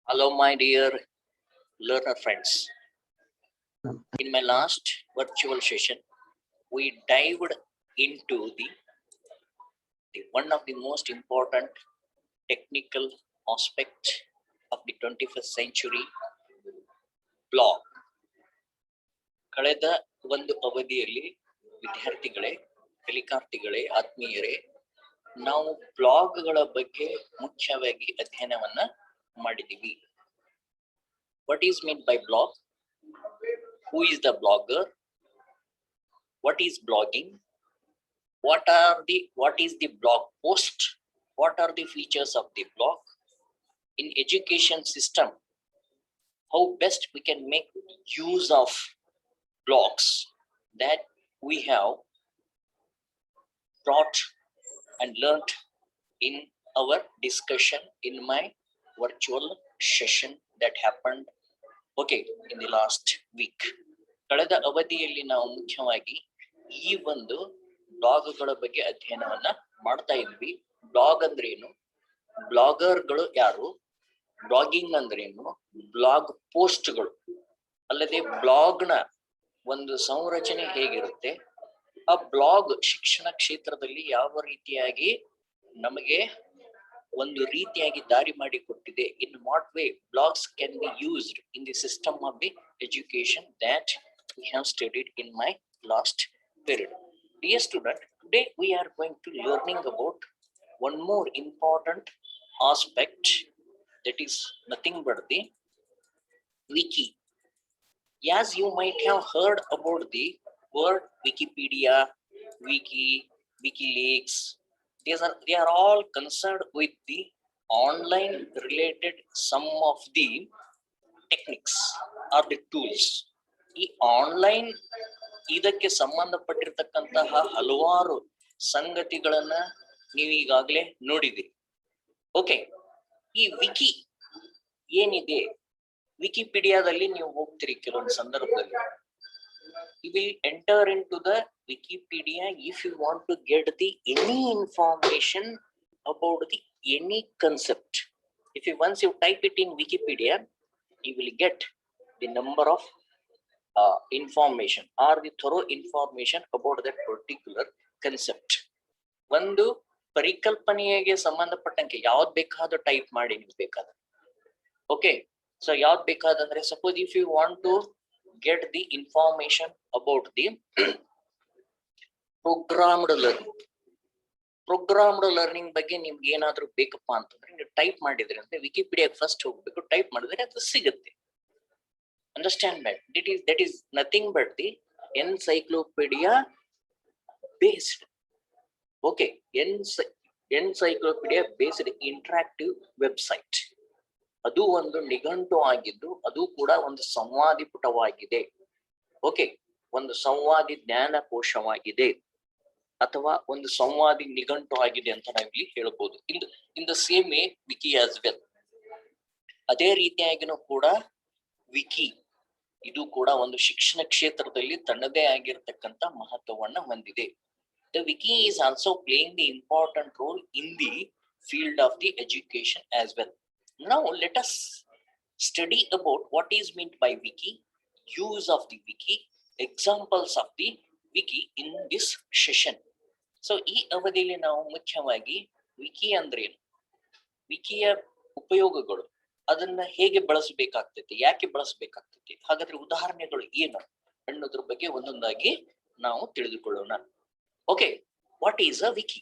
Hello, my dear learner friends. In my last virtual session, we dived into the one of the most important technical aspect of the 21st century, blog. ಕಳೆದ ಒಂದು ಅವಧಿಯಲ್ಲಿ ವಿದ್ಯಾರ್ಥಿಗಳೇ, ಕಲಿಕಾರ್ಥಿಗಳೇ, ಆತ್ಮೀಯರೇ, ನಾವು ಬ್ಲಾಗ್ಗಳ ಬಗ್ಗೆ ಮುಖ್ಯವಾಗಿ ಅಧ್ಯಯನವನ್ನ ಮಾಡಿದೀವಿ. What is meant by blog? Who is the blogger? What is blogging? What is the blog post? What are the features of the blog? In education system, how best we can make use of blogs that we have brought and learnt in our discussion in my virtual session that happened in the last week. ಕಳೆದ ಅವಧಿಯಲ್ಲಿ ನಾವು ಮುಖ್ಯವಾಗಿ ಈ ಒಂದು ಬ್ಲಾಗ್ಗಳ ಬಗ್ಗೆ ಅಧ್ಯಯನವನ್ನ ಮಾಡ್ತಾ ಇದ್ವಿ. Blog ಅಂದ್ರೆ ಏನು, ಬ್ಲಾಗರ್ಗಳು ಯಾರು, ಬ್ಲಾಗಿಂಗ್ ಅಂದ್ರೇನು, ಬ್ಲಾಗ್ ಪೋಸ್ಟ್ಗಳು, ಅಲ್ಲದೆ ಬ್ಲಾಗ್ನ ಒಂದು ಸಂರಚನೆ ಹೇಗಿರುತ್ತೆ, ಆ ಬ್ಲಾಗ್ ಶಿಕ್ಷಣ ಕ್ಷೇತ್ರದಲ್ಲಿ ಯಾವ ರೀತಿಯಾಗಿ ನಮಗೆ ಒಂದು ರೀತಿಯಾಗಿ ದಾರಿ ಮಾಡಿ ಕೊಟ್ಟಿದೆ, in what way blogs can be used in the system of the education that we have studied in my last period. Dear student, today we are going to learning about one more important aspect, that is nothing but the wiki. As you might have heard about the word Wikipedia, wiki, WikiLeaks, they are all concerned with the online related some of the techniques or the tools. ಈ online ಇದಕ್ಕೆ ಸಂಬಂಧಪಟ್ಟಿರ್ತಕ್ಕಂತಹ ಹಲವಾರು ಸಂಗತಿಗಳನ್ನ ನೀವು ಈಗಾಗಲೇ ನೋಡಿದಿರಿ. ಈ wiki ಏನಿದೆ, ವಿಕಿಪೀಡಿಯಾದಲ್ಲಿ ನೀವು ಹೋಗ್ತೀರಿ ಕೆಲವೊಂದು ಸಂದರ್ಭದಲ್ಲಿ. You will enter into the Wikipedia if you want to get the any information about the any concept. Once you type it in Wikipedia, you will get the number of information or the thorough information about that particular concept. ಒಂದು ಪರಿಕಲ್ಪನೆಗೆ ಸಂಬಂಧಪಟ್ಟಂಗೆ ಯಾವ್ದು ಬೇಕಾದ್ರೂ type ಮಾಡಿ ನೀವು ಬೇಕಾದ್ರೆ. So ಯಾವ್ದು ಬೇಕಾದಂದ್ರೆ, suppose if you want to get the information about the programmed learning ಬಗ್ಗೆ ನಿಮ್ಗೆ ಏನಾದ್ರೂ ಬೇಕಪ್ಪ ಅಂತಂದ್ರೆ ನೀವು ಟೈಪ್ ಮಾಡಿದ್ರೆ ಅಂದ್ರೆ ವಿಕಿಪೀಡಿಯಾಗೆ ಫಸ್ಟ್ ಹೋಗ್ಬೇಕು, ಟೈಪ್ ಮಾಡಿದ್ರೆ ಅದು ಸಿಗುತ್ತೆ. Understand that is nothing but the encyclopedia based encyclopedia based interactive website. ಅದು ಒಂದು ನಿಘಂಟು ಆಗಿದ್ದು, ಅದು ಕೂಡ ಒಂದು ಸಂವಾದಿ ಪುಟವಾಗಿದೆ. ಒಂದು ಸಂವಾದಿ ಜ್ಞಾನಕೋಶವಾಗಿದೆ ಅಥವಾ ಒಂದು ಸಂವಾದಿ ನಿಘಂಟು ಆಗಿದೆ ಅಂತ ನಾವಿಲ್ಲಿ ಹೇಳ್ಬೋದು. In the same way wiki as well. ಅದೇ ರೀತಿಯಾಗಿನೂ ಕೂಡ ವಿಕಿ ಇದು ಕೂಡ ಒಂದು ಶಿಕ್ಷಣ ಕ್ಷೇತ್ರದಲ್ಲಿ ತನ್ನದೇ ಆಗಿರ್ತಕ್ಕಂಥ ಮಹತ್ವವನ್ನ ಹೊಂದಿದೆ. The wiki is also playing the important role in the field of the education as well. Now let us study about what is meant by wiki, use of the wiki, examples of the wiki in this session. So ಈ ಅವಧಿಯಲ್ಲಿ ನಾವು ಮುಖ್ಯವಾಗಿ wiki ಅಂದ್ರೇನು, ವಿಕಿಯ ಉಪಯೋಗಗಳು, ಅದನ್ನ ಹೇಗೆ ಬಳಸಬೇಕಾಗ್ತೈತಿ, ಯಾಕೆ ಬಳಸಬೇಕಾಗ್ತೈತಿ, ಹಾಗಾದ್ರೆ ಉದಾಹರಣೆಗಳು ಏನು ಅನ್ನೋದ್ರ ಬಗ್ಗೆ ಒಂದೊಂದಾಗಿ ನಾವು ತಿಳಿದುಕೊಳ್ಳೋಣ. What is a wiki?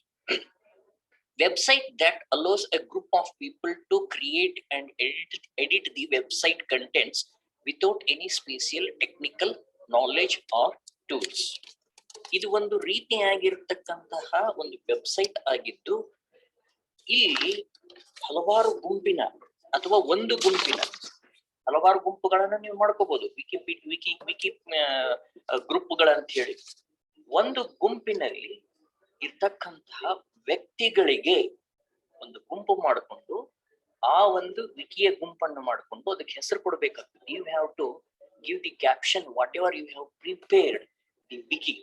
Website that allows a group of people to create and edit the website contents without any special technical knowledge or tools. ಇದು ಒಂದು ರೀತಿಯಾಗಿರ್ತಕ್ಕಂತಹ ಒಂದು ವೆಬ್ಸೈಟ್ ಆಗಿದ್ದು, ಇಲ್ಲಿ ಹಲವಾರು ಗುಂಪಿನ ಅಥವಾ ಒಂದು ಗುಂಪಿನ ಹಲವಾರು ಗುಂಪುಗಳನ್ನ ನೀವು ಮಾಡ್ಕೋಬಹುದು. ವಿಕಿ ಗ್ರೂಪ್ಗಳಂತ ಹೇಳಿ ಒಂದು ಗುಂಪಿನಲ್ಲಿ ಇರ್ತಕ್ಕಂತಹ ವ್ಯಕ್ತಿಗಳಿಗೆ ಒಂದು ಗುಂಪು ಮಾಡಿಕೊಂಡು ಆ ಒಂದು ವಿಕಿಯ ಗುಂಪನ್ನು ಮಾಡಿಕೊಂಡು ಅದಕ್ಕೆ ಹೆಸರು ಕೊಡಬೇಕಾಗ್ತದೆ. You have to give the caption whatever you have prepared the wiki.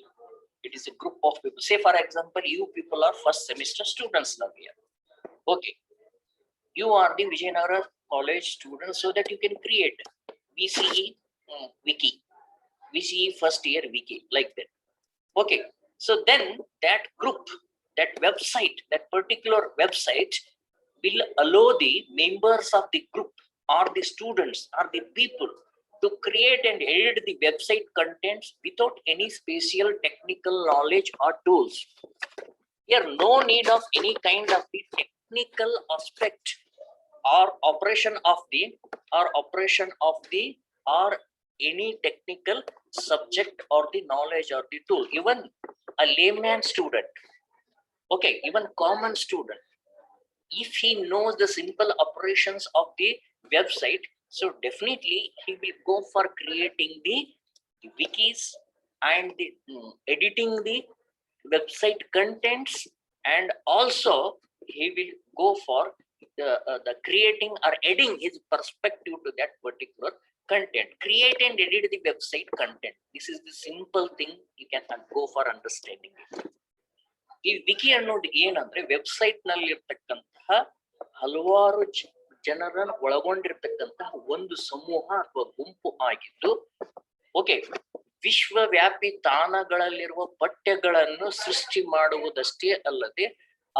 It is a group of people. Say for example, you people are first semester students now here. You are the Vijayanagara college student, so that you can create VCE wiki, VCE first year wiki, like that. Okay, so then that group, that website, that particular website will allow the members of the group or the students or the people to create and edit the website contents without any special technical knowledge or tools. Here, no need of any kind of the technical aspect or operation of the or any technical subject or the knowledge or the tool. Even a layman student, okay, even common student, if he knows the simple operations of the website, so definitely he will go for creating the wikis and the editing the website contents, and also he will go for the creating or adding his perspective to that particular content. Create and edit the website content. This is the simple thing you can go for understanding it. ಈ wiki ಅನ್ನೋದು ಏನಂದ್ರೆ website ನಲ್ಲಿ ಇರ್ತಕ್ಕಂತಹ ಹಲವಾರು ಜನರನ್ನು ಒಳಗೊಂಡಿರ್ತಕ್ಕಂತಹ ಒಂದು ಸಮೂಹ ಅಥವಾ ಗುಂಪು ಆಗಿದ್ದು, ಓಕೆ, ವಿಶ್ವವ್ಯಾಪಿ ತಾಣಗಳಲ್ಲಿರುವ ಪಠ್ಯಗಳನ್ನು ಸೃಷ್ಟಿ ಮಾಡುವುದಷ್ಟೇ ಅಲ್ಲದೆ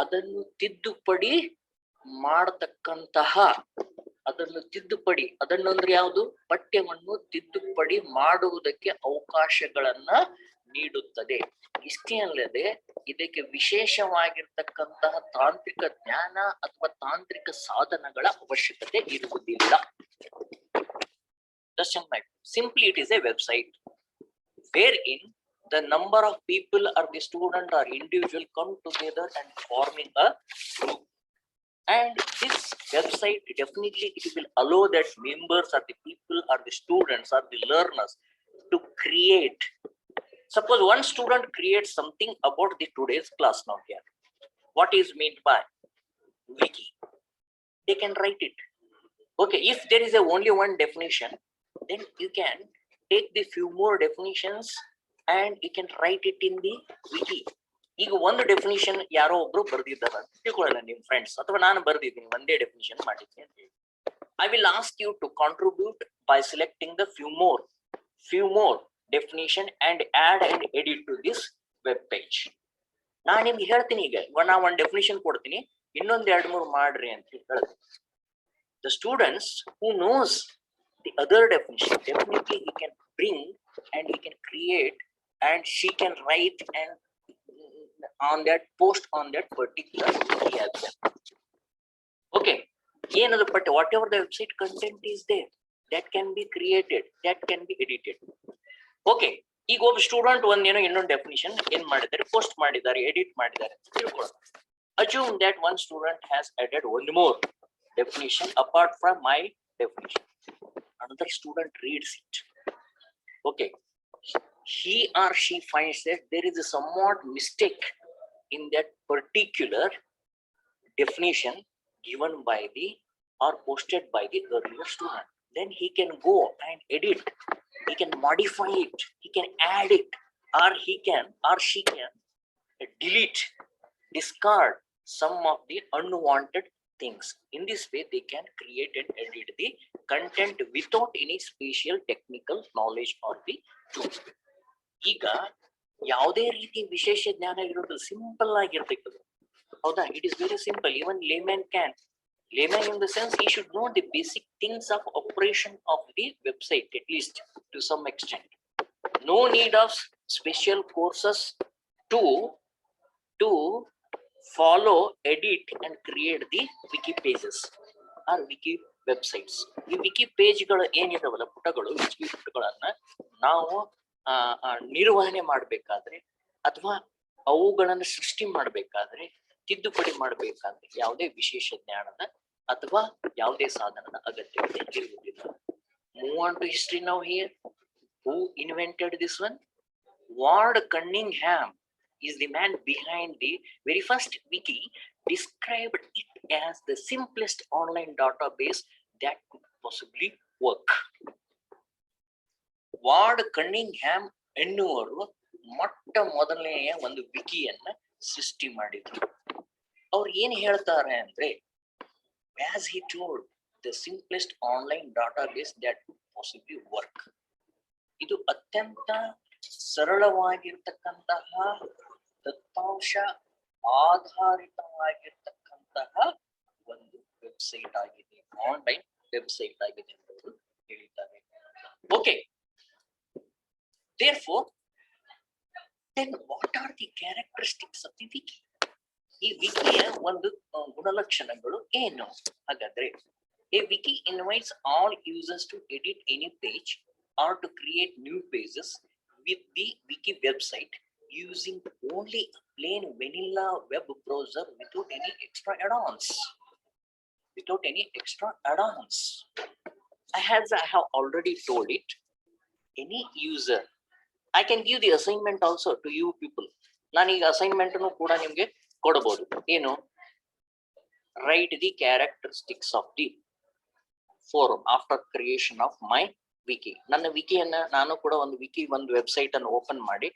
ಅದನ್ನು ತಿದ್ದುಪಡಿ ಮಾಡತಕ್ಕಂತಹ ಅದನ್ನಂದ್ರೆ ಯಾವುದು, ಪಠ್ಯವನ್ನು ತಿದ್ದುಪಡಿ ಮಾಡುವುದಕ್ಕೆ ಅವಕಾಶಗಳನ್ನ ನೀಡುತ್ತದೆ. ಇಷ್ಟೇ ಅಲ್ಲದೆ ಇದಕ್ಕೆ ವಿಶೇಷವಾಗಿರ್ತಕ್ಕಂತಹ ತಾಂತ್ರಿಕ ಜ್ಞಾನ ಅಥವಾ ತಾಂತ್ರಿಕ ಸಾಧನಗಳ ಅವಶ್ಯಕತೆ ಇರುವುದಿಲ್ಲ. Simply it is a website wherein the number of people or the student or individual come together and forming a group. And this website definitely it will allow that members or the people or the students or the learners to create. Suppose one student creates something about the today's class now here. What is meant by wiki? They can write it. Okay, if there is only one definition, then you can take the few more definitions and you can write it in the wiki. ಈಗ ಒಂದು definition ಯಾರೋ ಒಬ್ರು ಬರ್ದಿದ್ದಾರೆ ಅಂತ ತಿಳ್ಕೊಳ್ಳೋಣ, ನಿಮ್ friends ಅಥವಾ ನಾನು ಬರ್ದಿದ್ದೀನಿ ಒಂದೇ ಡೆಫಿನಿಷನ್ ಮಾಡಿದ್ದೀನಿ ಅಂತ ಹೇಳಿ. I will ask you to contribute by selecting the few more definition and add and edit to this web page. ನಾನು ನಿಮ್ಗೆ ಹೇಳ್ತೀನಿ, ಈಗ ನಾ ಒಂದು ಡೆಫಿನಿಷನ್ ಕೊಡ್ತೀನಿ, ಇನ್ನೊಂದ್ 2-3 ಮಾಡ್ರಿ ಅಂತ ಹೇಳಿ. The students who knows the other definition, definitely he can bring and he can create and she can write and on that post on that particular wiki as well. Okay, but whatever the website content is there, that can be created, that can be edited. Okay, ಈಗ ಒಬ್ಬ student ಒಂದೇನೋ ಇನ್ನೊಂದು definition ಏನ್ ಮಾಡಿದ್ದಾರೆ, post ಮಾಡಿದ್ದಾರೆ, edit ಮಾಡಿದ್ದಾರೆ ಅಂತ ತಿಳ್ಕೊಳ್ಳೋಣ. Assume that one student has added one more definition apart from my definition. Another student reads it. Okay, he or she finds that there is a somewhat mistake in that particular definition given by the or posted by the earlier student. Then he can go and edit, he can modify it, he can add it, or he can or she can delete, discard some of the unwanted things. In this way they can create and edit the content without any special technical knowledge or the tools. ಈಗ ಯಾವುದೇ ರೀತಿ ವಿಶೇಷ ಜ್ಞಾನ ಇರೋದು simple ಆಗಿರ್ತಕ್ಕಂಥ, ಹೌದಾ? It is very simple. Even layman can, layman in the sense he should know the basic things of operation of the website, at least to some extent. No need of special courses to follow, edit and create the wiki pages or wiki websites. ಈ wiki ಪೇಜ್ಗಳು ಏನಿದಾವಲ್ಲ, ಪುಟಗಳು, wiki ಪುಟಗಳನ್ನ ನಾವು ನಿರ್ವಹಣೆ ಮಾಡಬೇಕಾದ್ರೆ ಅಥವಾ ಅವುಗಳನ್ನು ಸೃಷ್ಟಿ ಮಾಡಬೇಕಾದ್ರೆ, ತಿದ್ದುಪಡಿ ಮಾಡಬೇಕಾದ್ರೆ ಯಾವುದೇ ವಿಶೇಷ ಜ್ಞಾನದ ಅಥವಾ ಯಾವುದೇ ಸಾಧನದ ಅಗತ್ಯತೆ ಇರುವುದಿಲ್ಲ. Move on to history now here. Who invented this one? Ward Cunningham is the man behind the very first wiki, described it as the simplest online database that could possibly work. Ward Cunningham ಎನ್ನುವರು ಮೊಟ್ಟ ಮೊದಲನೆಯ ಒಂದು ವಿಕಿಯನ್ನ ಸೃಷ್ಟಿ ಮಾಡಿದ್ರು. ಅವ್ರು ಏನ್ ಹೇಳ್ತಾರೆ ಅಂದ್ರೆ, as he told, the simplest online database that could possibly work. ಇದು ಅತ್ಯಂತ ಸರಳವಾಗಿರ್ತಕ್ಕಂತಹ ದತ್ತಾಂಶ ಆಧಾರಿತವಾಗಿರ್ತಕ್ಕಂತಹ ಒಂದು ವೆಬ್ಸೈಟ್ ಆಗಿದೆ, ಆನ್ಲೈನ್ ವೆಬ್ಸೈಟ್ ಆಗಿದೆ ಅಂತ ಅವರು ಹೇಳಿದ್ದಾರೆ. Okay, therefore then what are the characteristics of the wiki? ಈ ವಿಕಿಯ ಒಂದು ಗುಣಲಕ್ಷಣಗಳು ಏನು? ಹಾಗಾದ್ರೆ a wiki invites all users to edit any page or to create new pages with the wiki website using only a plain vanilla web browser without any extra add-ons. Without any extra add-ons. I have already told it. Any user, I can give the assignment also to you people. ನಾನು ಈಗ assignment ಅನ್ನು ಕೂಡ ನಿಮ್ಗೆ ಕೊಡಬಹುದು. ಏನು? Write the characteristics of the forum after creation of my wiki. ನನ್ನ ವಿಕಿಯನ್ನ ನಾನು ಕೂಡ ಒಂದು ವಿಕಿ ಒಂದು ವೆಬ್ಸೈಟ್ ಅನ್ನು ಓಪನ್ ಮಾಡಿ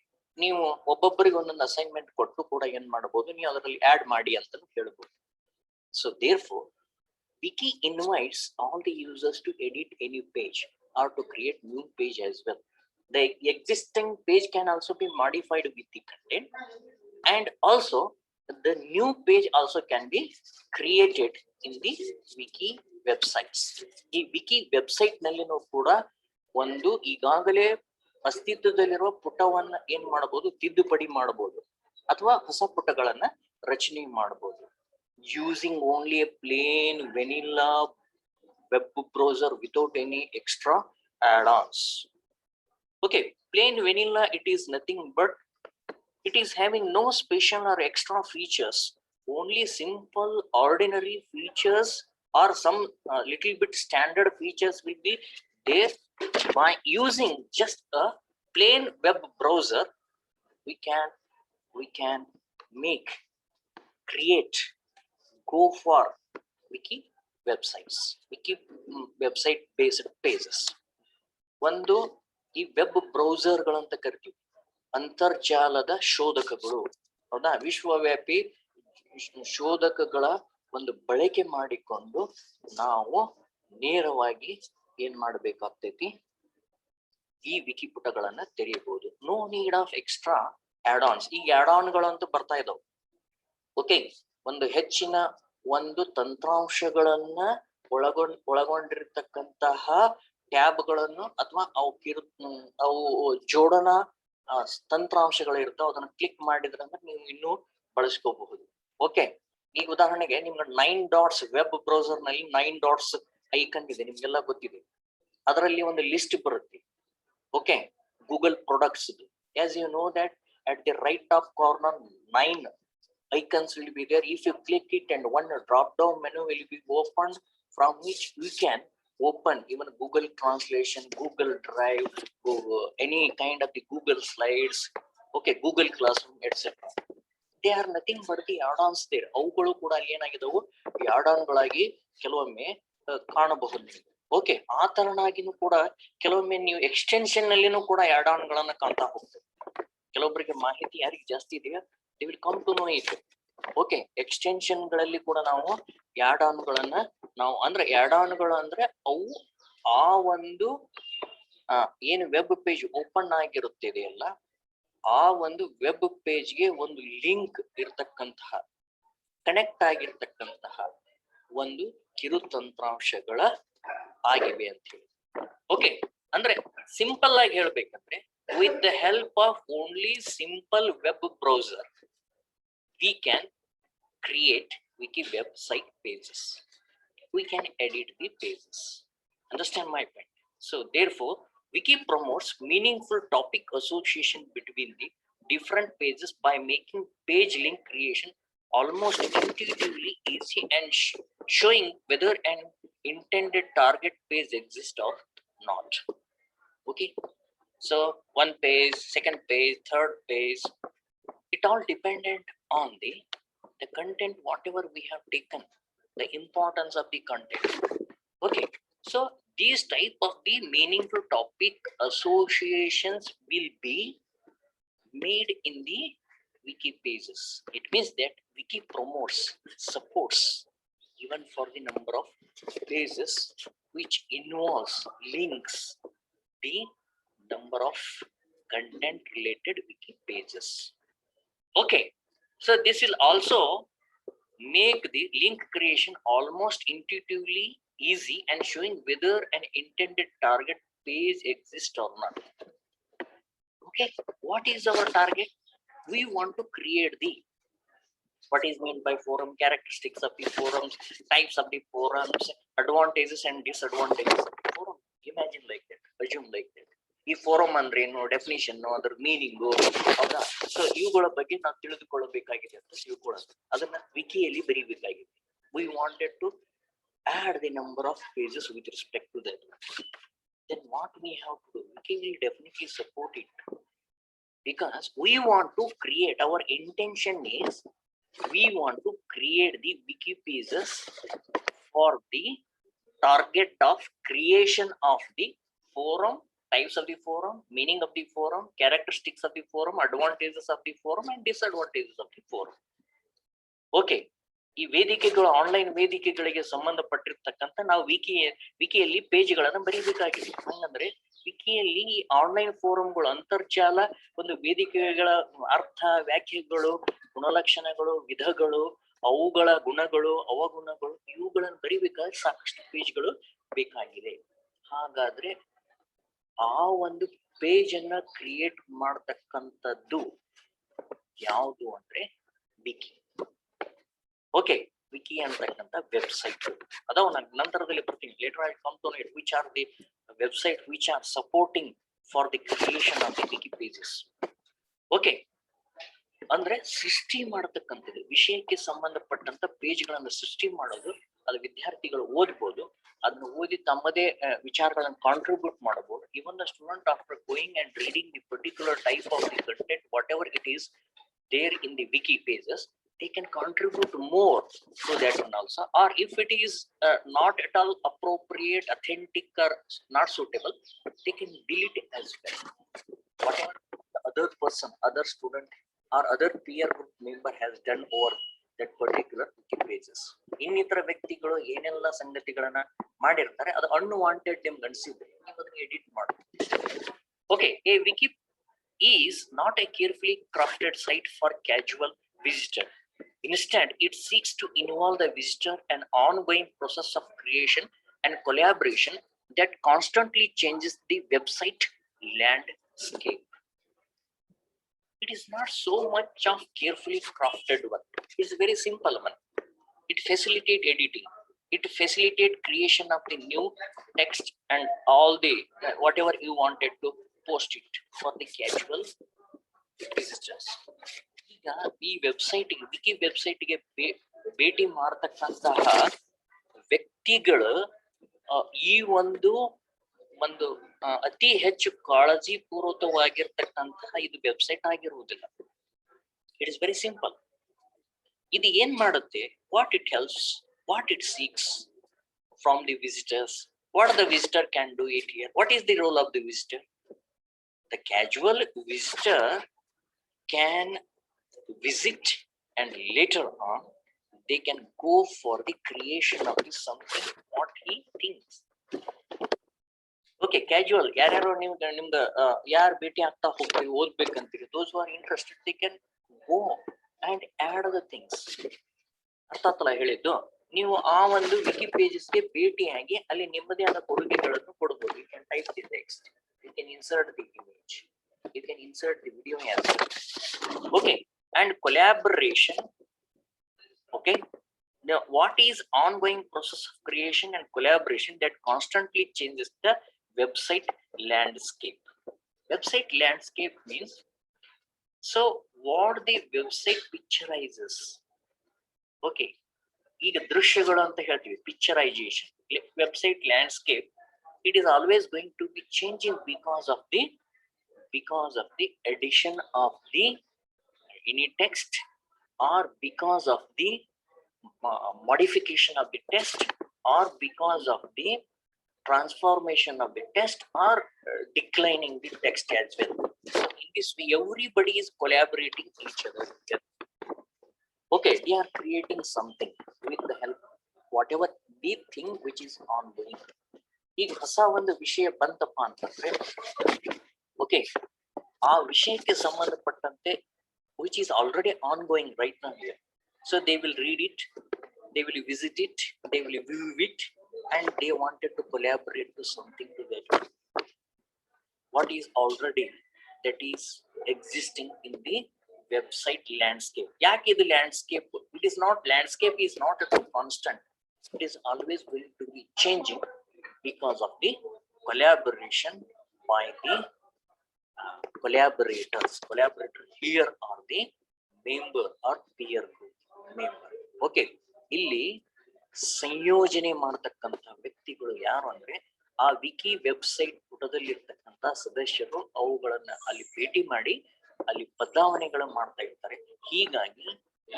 ನೀವು ಒಬ್ಬೊಬ್ಬರಿಗೆ ಒಂದೊಂದು ಅಸೈನ್ಮೆಂಟ್ ಕೊಟ್ಟು ಕೂಡ ಏನ್ ಮಾಡಬಹುದು, ನೀವು ಅದರಲ್ಲಿ ಆಡ್ ಮಾಡಿ ಅಂತ ಹೇಳ್ಬೋದು. So therefore wiki invites all the users to edit any page or to create new page as well. The existing page can also be modified with the content, and also the new page also can be created in the wiki websites. ಈ wiki website ನಲ್ಲಿನೂ ಕೂಡ ಒಂದು ಈಗಾಗಲೇ ಅಸ್ತಿತ್ವದಲ್ಲಿರುವ ಪುಟವನ್ನ ಏನ್ ಮಾಡಬಹುದು, ತಿದ್ದುಪಡಿ ಮಾಡಬಹುದು ಅಥವಾ ಹೊಸ ಪುಟಗಳನ್ನ ರಚನೆ ಮಾಡಬಹುದು. Using only a plain vanilla web browser without any extra add-ons. Okay, plain vanilla, it is nothing but it is having no special or extra features, only simple ordinary features or some little bit standard features will be there. By using just a plain web browser, we can make, create, go for wiki websites, wiki website based pages. ಒಂದು ಈ web browser ಗಳಂತ ಕರಿತೀವಿ, ಅಂತರ್ಜಾಲದ ಶೋಧಕಗಳು. ಹೌದಾ? ವಿಶ್ವವ್ಯಾಪಿ ಶೋಧಕಗಳ ಒಂದು ಬಳಕೆ ಮಾಡಿಕೊಂಡು ನಾವು ನೇರವಾಗಿ ಏನ್ ಮಾಡ್ಬೇಕಾಗ್ತೈತಿ, ಈ ವಿಕಿ ಪುಟಗಳನ್ನ ತೆರೆಯಬಹುದು. No need of extra add-ons. ಈಗ ಆಡ್-ಆನ್ ಗಳಂತೂ ಬರ್ತಾ ಇದಾವೆ. ಓಕೆ, ಒಂದು ಹೆಚ್ಚಿನ ಒಂದು ತಂತ್ರಾಂಶಗಳನ್ನ ಒಳಗೊಂಡಿರ್ತಕ್ಕಂತಹ ಟ್ಯಾಬ್ಗಳನ್ನು ಅಥವಾ ಅವು ಜೋಡಣಾ ತಂತ್ರಾಂಶಗಳು ಇರ್ತಾವ, ಅದನ್ನ ಕ್ಲಿಕ್ ಮಾಡಿದ್ರೆ ನೀವು ಇನ್ನೂ ಬಳಸ್ಕೋಬಹುದು. ಓಕೆ, ಈಗ ಉದಾಹರಣೆಗೆ ನಿಮ್ಗೆ 9 ಡಾಟ್ಸ್ ವೆಬ್ ಬ್ರೌಸರ್ ನಲ್ಲಿ 9 ಡಾಟ್ಸ್ ಐಕನ್ ಇದೆ, ನಿಮ್ಗೆಲ್ಲ ಗೊತ್ತಿದೆ. ಅದರಲ್ಲಿ ಒಂದು ಲಿಸ್ಟ್ ಬರುತ್ತೆ. Okay, Google products. as you know that at the right top corner 9 icons will be there. If you click it and one drop down menu will be opened, from which you can open even Google Translation, Google Drive, any kind of the Google Slides, okay, Google Classroom, etc. They are nothing but the add-ons there. ಅವುಗಳು ಕೂಡ ಅಲ್ಲಿ ಏನಾಗಿದವು, ಈ add-on ಗಳಾಗಿ ಕೆಲವೊಮ್ಮೆ ಕಾಣಬಹುದು. Okay, ಆ ತರನಾಗಿನೂ ಕೂಡ ಕೆಲವೊಮ್ಮೆ ನೀವು ಎಕ್ಸ್ಟೆನ್ಷನ್ ನಲ್ಲಿನೂ ಕೂಡ add-on ಗಳನ್ನ ಕಾಣ್ತಾ ಹೋಗ್ತದೆ. ಕೆಲವೊಬ್ಬರಿಗೆ ಮಾಹಿತಿ ಯಾರಿಗೆ ಜಾಸ್ತಿ ಇದೆಯಾ, they will come to know it. Okay, extension ಗಳಲ್ಲಿ ಕೂಡ ನಾವು add-on ಗಳನ್ನ ನಾವು ಅಂದ್ರೆ add-on ಗಳು ಅಂದ್ರೆ ಅವು ಆ ಒಂದು ಏನು ವೆಬ್ ಪೇಜ್ ಓಪನ್ ಆಗಿರುತ್ತದೆಯಲ್ಲ, ಆ ಒಂದು ವೆಬ್ ಪೇಜ್ಗೆ ಒಂದು ಲಿಂಕ್ ಇರ್ತಕ್ಕಂತಹ, ಕನೆಕ್ಟ್ ಆಗಿರ್ತಕ್ಕಂತಹ ಒಂದು ಕಿರು ತಂತ್ರಾಂಶಗಳ ಆಗಿವೆ ಅಂತ ಹೇಳಿ. ಓಕೆ, ಅಂದ್ರೆ ಸಿಂಪಲ್ ಆಗಿ ಹೇಳ್ಬೇಕಂದ್ರೆ with the help of only simple web browser we can create wiki website pages, we can edit the pages. Understand my point? So therefore wiki promotes meaningful topic association between the different pages by making page link creation almost intuitively easy and showing whether an intended target page exists or not. Okay, so one page, second page, third page, it all dependent on the content, whatever we have taken, the importance of the content. Okay, so these type of the meaningful topic associations will be made in the wiki pages. It means that wiki promotes, supports even for the number of pages which involves links the number of content related wiki pages. Okay, so this will also make the link creation almost intuitively easy and showing whether an intended target page exists or not. Okay, what is our target? We want to create the, what is meant by forum, characteristics of the forums, types of the forums, advantages and disadvantages of the forum. Imagine like that, assume like that. ಈ forum ಅಂದ್ರೆ ಏನು, definition, ಅದರ meaning, ಹೌದಾ? So ಇವುಗಳ ಬಗ್ಗೆ ನಾವು ತಿಳಿದುಕೊಳ್ಳಬೇಕಾಗಿದೆ ಅಂತ ತಿಳ್ಕೊಳ್ಳೋದು, ಅದನ್ನ ವಿಕಿಯಲ್ಲಿ ಬರೀಬೇಕಾಗಿದೆ. We wanted to add the number of pages with respect to that. Then what we have to do? Wiki will definitely support it, because we want to create, our intention is we want to create the wiki pages for the target of creation of the forum, types of the forum, meaning of the forum, characteristics of the forum, advantages of the forum and disadvantages of the forum. Okay, ಈ ವೇದಿಕೆಗಳು, online ವೇದಿಕೆಗಳಿಗೆ ಸಂಬಂಧಪಟ್ಟಿರ್ತಕ್ಕಂಥ ನಾವು ವಿಕಿಯಲ್ಲಿ ಪೇಜ್ಗಳನ್ನು ಬರೀಬೇಕಾಗಿದೆ. ಹಂಗಂದ್ರೆ ವಿಕಿಯಲ್ಲಿ online ಫೋರಂಗಳು, ಅಂತರ್ಜಾಲ ಒಂದು ವೇದಿಕೆಗಳ ಅರ್ಥ, ವ್ಯಾಖ್ಯೆಗಳು, ಗುಣಲಕ್ಷಣಗಳು, ವಿಧಗಳು, ಅವುಗಳ ಗುಣಗಳು, ಅವಗುಣಗಳು, ಇವುಗಳನ್ನು ಬರೀಬೇಕಾದ್ರೆ ಸಾಕಷ್ಟು ಪೇಜ್ಗಳು ಬೇಕಾಗಿದೆ. ಹಾಗಾದ್ರೆ ಆ ಒಂದು ಪೇಜ್ ಅನ್ನ ಕ್ರಿಯೇಟ್ ಮಾಡ್ತಕ್ಕಂಥದ್ದು ಯಾವುದು ಅಂದ್ರೆ ವಿಕಿ. ಓಕೆ, ವಿಕಿ ಅಂತಕ್ಕಂಥ ವೆಬ್ಸೈಟ್ ಅದಾವ. ನಾನು ನಂತರದಲ್ಲಿ ಬರ್ತೀನಿ, later I come to it which are the website which are supporting for the creation of the wiki pages. Okay, ಅಂದ್ರೆ ಸೃಷ್ಟಿ ಮಾಡತಕ್ಕಂಥದ್ದು, ವಿಷಯಕ್ಕೆ ಸಂಬಂಧಪಟ್ಟಂತ ಪೇಜ್ಗಳನ್ನು ಸೃಷ್ಟಿ ಮಾಡೋದು, ಅದು ವಿದ್ಯಾರ್ಥಿಗಳು ಓದ್ಬೋದು, ಅದನ್ನು ಓದಿ ತಮ್ಮದೇ ವಿಚಾರಗಳನ್ನು ಕಾಂಟ್ರಿಬ್ಯೂಟ್ ಮಾಡಬಹುದು. Even the student after going and reading the particular type of the content, whatever it is there in the wiki pages, they can contribute more to that one also. Or if it is not at all appropriate, authentic or not suitable, they can delete it as well. Whatever the other person, other student or other peer group member has done over that particular wiki pages. ಇನ್ನಿತರ ವ್ಯಕ್ತಿಗಳು ಏನೆಲ್ಲ ಸಂಗತಿಗಳನ್ನ ಮಾಡಿರ್ತಾರೆ, ಅದು unwanted ನಿಮ್ಗೆ ಅನ್ಸಿದ್ರೆ ನೀವು ಅದನ್ನ edit ಮಾಡಬಹುದು. Okay, a wiki is not a carefully crafted site for casual visitor. Instead, it seeks to involve the visitor an ongoing process of creation and collaboration that constantly changes the website landscape. It is not so much of carefully crafted one. It's a very simple one. It facilitates editing. It facilitates creation of the new text and all the whatever you wanted to post it for the casual visitors. ಈಗ ಈ website, wiki ವೆಬ್ಸೈಟ್ಗೆ ಭೇಟಿ ಮಾಡತಕ್ಕಂತಹ ವ್ಯಕ್ತಿಗಳು ಈ ಒಂದು ಅತಿ ಹೆಚ್ಚು ಕಾಳಜಿ ಪೂರ್ವಕವಾಗಿರ್ತಕ್ಕಂತಹ ಇದು ವೆಬ್ಸೈಟ್ ಆಗಿರುವುದಿಲ್ಲ. It is very simple. ಇದು ಏನ್ ಮಾಡುತ್ತೆ, what it helps, what it seeks from the visitors, what the visitor can do it here, what is the role of the visitor. The casual visitor can visit and later on they can go for the creation of the something what he thinks. Okay, casual, ಯಾರ್ಯಾರು ನಿಮ್ಗೆ ಯಾರು ಭೇಟಿ ಆಗ್ತಾ ಹೋಗ್ತೀವಿ, ಓದ್ಬೇಕಂತೀರಿ, those who are interested they can go and add the things. ಅರ್ಥ ಆತಲ್ಲ ಹೇಳಿದ್ದು? ನೀವು ಆ ಒಂದು ವಿಕಿ ಪೇಜಸ್ಗೆ ಭೇಟಿಯಾಗಿ ಅಲ್ಲಿ ನಿಮ್ಮದೇ ಆದ ಕೊಡುಗೆಗಳನ್ನು ಕೊಡಬಹುದು. You can type the text, you can insert the image, you can insert the video as well. Okay, and collaboration. Okay, now what is ongoing process of creation and collaboration that constantly changes the website landscape. Website landscape means, so what the website picturizes. Okay, ಈಗ ದೃಶ್ಯಗಳು ಅಂತ ಹೇಳ್ತೀವಿ, picturisation. Website landscape, it is always going to be changing because of the addition of the any text, or because of the modification of the text, or because of the transformation of the text, or declining the text as well. So in this way everybody is collaborating each other together. Okay, they are creating something with the help whatever the thing which is ongoing. ಈಗ ಹೊಸ ಒಂದು ವಿಷಯ ಬಂತಪ್ಪ ಅಂತಂದ್ರೆ okay ಆ ವಿಷಯಕ್ಕೆ ಸಂಬಂಧಪಟ್ಟಂತೆ which is already ongoing right now here. So they will read it, they will visit it, they will view it, and they wanted to collaborate to something together. What is already that is existing in the website landscape. Yake the landscape, it is not, landscape is not at all constant. It is always going to be changing because of the collaboration by the collaborators. Collaborator here are the member or peer group member. Okay, ಇಲ್ಲಿ ಸಂಯೋಜನೆ ಮಾಡತಕ್ಕಂತ ವ್ಯಕ್ತಿಗಳು ಯಾರು ಅಂದ್ರೆ ಆ wiki website ಪುಟದಲ್ಲಿ ಇರ್ತಕ್ಕಂತ ಸದಸ್ಯರು ಅವುಗಳನ್ನ ಅಲ್ಲಿ ಭೇಟಿ ಮಾಡಿ ಅಲ್ಲಿ ಬದಲಾವಣೆಗಳು ಮಾಡ್ತಾ ಇರ್ತಾರೆ. ಹೀಗಾಗಿ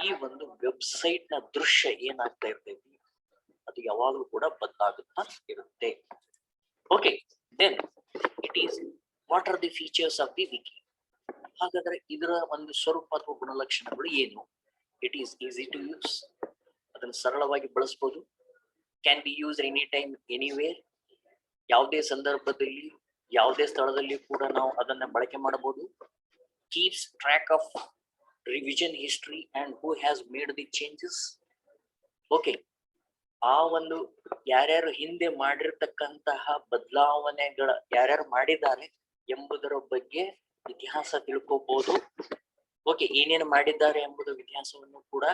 ಈ ಒಂದು ವೆಬ್ಸೈಟ್ ನ ದೃಶ್ಯ ಏನಾಗ್ತಾ ಇರ್ತೈತಿ ಅದು ಯಾವಾಗಲೂ ಕೂಡ ಬದಲಾಗುತ್ತಾ ಇರುತ್ತೆ. Okay, then it is what are the features of the wiki. ಹಾಗಾದ್ರೆ ಇದರ ಒಂದು ಸ್ವರೂಪ ಅಥವಾ ಗುಣಲಕ್ಷಣಗಳು ಏನು? It is easy to use, ಅದನ್ನು ಸರಳವಾಗಿ ಬಳಸಬಹುದು. Can be use any time anywhere, ಯಾವುದೇ ಸಂದರ್ಭದಲ್ಲಿ ಯಾವುದೇ ಸ್ಥಳದಲ್ಲಿ ಕೂಡ ನಾವು ಅದನ್ನ ಬಳಕೆ ಮಾಡಬಹುದು. Keeps track of revision history and who has made the changes. Okay, ಆ ಒಂದು ಯಾರ್ಯಾರು ಹಿಂದೆ ಮಾಡಿರ್ತಕ್ಕಂತಹ ಬದಲಾವಣೆಗಳ ಯಾರ್ಯಾರು ಮಾಡಿದ್ದಾರೆ ಎಂಬುದರ ಬಗ್ಗೆ ಇತಿಹಾಸ ತಿಳ್ಕೋಬಹುದು. ಓಕೆ, ಏನೇನು ಮಾಡಿದ್ದಾರೆ ಎಂಬುದು ಇತಿಹಾಸವನ್ನು ಕೂಡ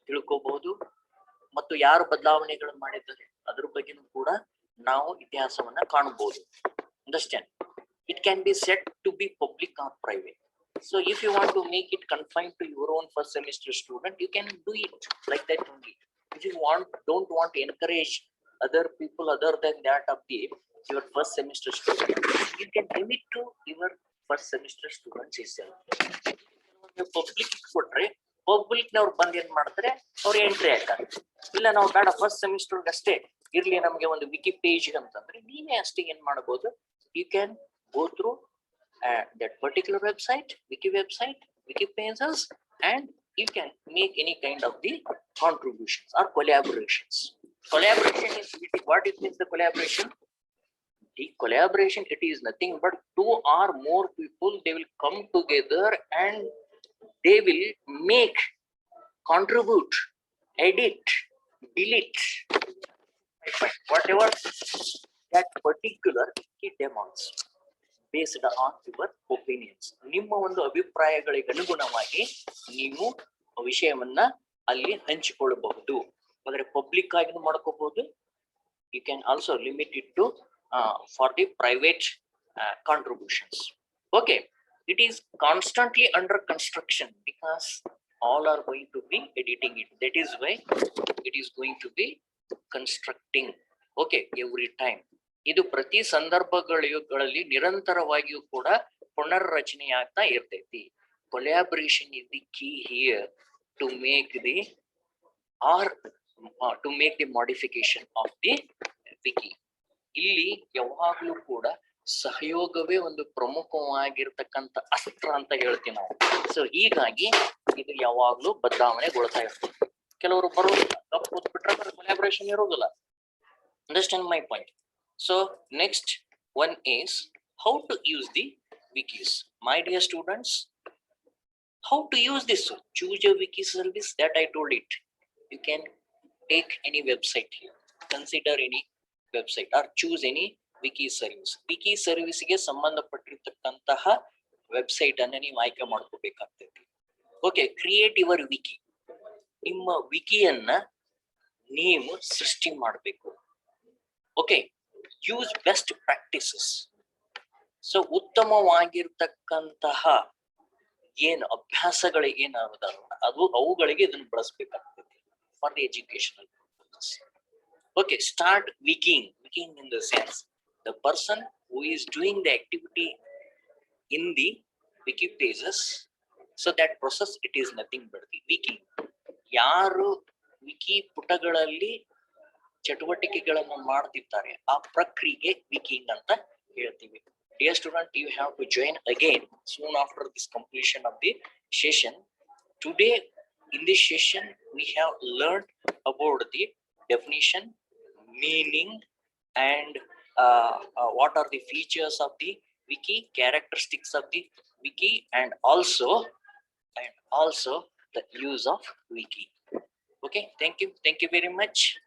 ತಿಳ್ಕೋಬಹುದು. ಮತ್ತು ಯಾರು ಬದಲಾವಣೆಗಳು ಮಾಡಿದ್ದಾರೆ ಅದ್ರ ಬಗ್ಗೆನೂ ಕೂಡ ನಾವು ಇತಿಹಾಸವನ್ನ ಕಾಣಬಹುದು. Understand? It can be set to be public or private. So if you want to make it confined to your own first semester student, you can do it like that only. If you don't want to encourage other people other than that of the your first semester student, you can limit to your first semester students itself. Public ಕೊಟ್ರೆ public ನವ್ರು ಬಂದು ಏನ್ ಮಾಡ್ತಾರೆ, ಅವ್ರು entry ಆಗ್ತಾರೆ. ಇಲ್ಲ ನಾವು ಬೇಡ ಫಸ್ಟ್ ಸೆಮಿಸ್ಟರ್ ಅಷ್ಟೇ ಇರ್ಲಿ ನಮ್ಗೆ ಒಂದು ವಿಕಿ ಪೇಜ್ ಅಂತಂದ್ರೆ ನೀವೇ ಅಷ್ಟೇ ಏನ್ ಮಾಡಬಹುದು, you can go through that particular website, wiki pages, and you can make any kind of the contributions or collaborations. Collaboration is what it means. The collaboration, it is nothing but two or more people, they will come together and they will make, contribute, edit, delete, whatever that particular it demands based on your opinions. ನಿಮ್ಮ ಒಂದು ಅಭಿಪ್ರಾಯಗಳಿಗೆ ಅನುಗುಣವಾಗಿ ನೀವು ವಿಷಯವನ್ನ ಅಲ್ಲಿ ಹಂಚಿಕೊಳ್ಳಬಹುದು. ಅಂದ್ರೆ public ಆಗಿ ಮಾಡ್ಕೋಬಹುದು. You can also limit it to for the private contributions. Okay, it is constantly under construction because all are going to be editing it. That is why it is going to be constructing. Okay, every time. ಇದು ಪ್ರತಿ ಸಂದರ್ಭಗಳಲ್ಲಿ ನಿರಂತರವಾಗಿಯೂ ಕೂಡ ಪುನರ್ರಚನೆ ಆಗ್ತಾ ಇರ್ತೈತಿ. Collaboration is the key here to make the modification of the wiki. ಇಲ್ಲಿ ಯಾವಾಗ್ಲೂ ಕೂಡ ಸಹಯೋಗವೇ ಒಂದು ಪ್ರಮುಖವಾಗಿರ್ತಕ್ಕಂಥ ಅಸ್ತ್ರ ಅಂತ ಹೇಳ್ತೀವಿ ನಾವು. ಸೊ ಹೀಗಾಗಿ ಇದು ಯಾವಾಗ್ಲೂ ಬದಲಾವಣೆಗೊಳ್ತಾ ಇರ್ತದೆ. ಕೆಲವರು ಬರೋದಿಲ್ಲ, ತಪ್ಪು ಬಿಟ್ರೆ ಕೊಲ್ಯಾಬರೇಷನ್ ಇರೋದಿಲ್ಲ. Understand my point? So next one is how to use the wikis. My dear students, how to use this? Choose a wiki service that I told it. You can take any website here, consider any website or choose any wiki service. Wiki service ಗೆ ಸಂಬಂಧಪಟ್ಟಿರತಕ್ಕಂತಹ website ಅನ್ನು ನೀವು ಆಯ್ಕೆ ಮಾಡ್ಕೋಬೇಕಾಗ್ತೈತಿ. Okay, create your wiki. ನಿಮ್ಮ ವಿಕಿಯನ್ನ ನೀವು ಸೃಷ್ಟಿ ಮಾಡಬೇಕು. Okay, use best practices. So ಉತ್ತಮವಾಗಿರ್ತಕ್ಕಂತಹ ಏನು ಅಭ್ಯಾಸಗಳು ಏನಾಗುತ್ತಲ್ಲ ಅವುಗಳಿಗೆ ಇದನ್ನು ಬಳಸಬೇಕಾಗ್ತದೆ for the educational purpose. Okay, start wikiing in the sense the person who is doing the activity in the wiki pages. So that process it is nothing but the wikiing. ಯಾರು wiki ಪುಟಗಳಲ್ಲಿ ಚಟುವಟಿಕೆಗಳನ್ನು ಮಾಡ್ತಿರ್ತಾರೆ ಆ ಪ್ರಕ್ರಿಯೆಗೆ wicking ಅಂತ ಹೇಳ್ತೀವಿ. Dear student, you have to join again soon after this completion of the session. Today in this session we have learned about the definition, meaning, and what are the features of the wiki, characteristics of the wiki, and also the use of wiki. Okay, thank you very much.